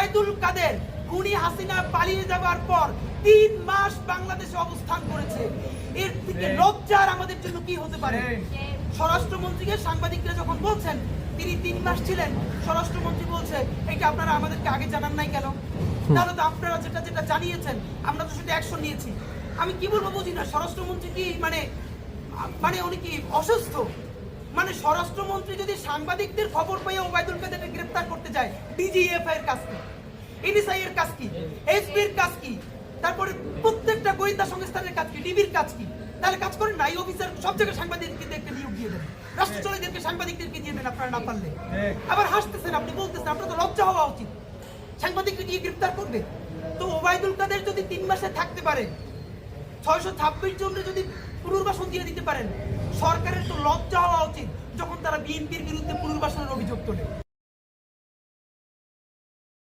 ওবায়দুল কাদের খুনি হাসিনা পালিয়ে যাবার পর 3 মাস বাংলাদেশে অবস্থান করেছে। এর থেকে লজ্জার আমাদের জন্য কি হতে পারে? স্বরাষ্ট্রমন্ত্রীকে সাংবাদিকরা যখন বলছেন তিনি 3 মাস ছিলেন, স্বরাষ্ট্রমন্ত্রী বলছে এটা আপনারা আমাদেরকে আগে জানান নাই কেন? তাহলে তো আপনারা যেটা যেটা জানিয়েছেন আমরা তো সেটা অ্যাকশন নিয়েছি। আমি কি বলবো বুঝি না, স্বরাষ্ট্রমন্ত্রী কি মানে উনি কি অসুস্থ? মানে স্বরাষ্ট্রমন্ত্রী যদি সাংবাদিকদের খবর পেয়ে ওবায়দুল কাদেরকে গ্রেফতার করতে যায়, ডিজিএফআই এর কাজ কি, এনএসআই এর কাজ কি, এসপি এর কাজ কি, তারপরে প্রত্যেকটা গোয়েন্দা সংস্থানের কাজ কি, ডিবির কাজ কি? তাহলে কাজ করেন না, এই অফিসার সব জায়গায় সাংবাদিকদেরকে নিয়োগ দিয়ে দেন, রাষ্ট্রচলীদেরকে সাংবাদিকদেরকে দিয়ে দেন আপনারা না পারলে। আবার হাসতেছেন, আপনি বলতেছেন আপনার তো লজ্জা হওয়া উচিত, সাংবাদিককে গিয়ে গ্রেফতার করবে। তো ওবায়দুল কাদের যদি 3 মাসে থাকতে পারে, 626 জনের যদি পুনর্বাসন দিয়ে দিতে পারেন, সরকারের তো লজ্জা হওয়া উচিত যখন তারা বিএনপির বিরুদ্ধে পুনর্বাসনের অভিযোগ তোলে।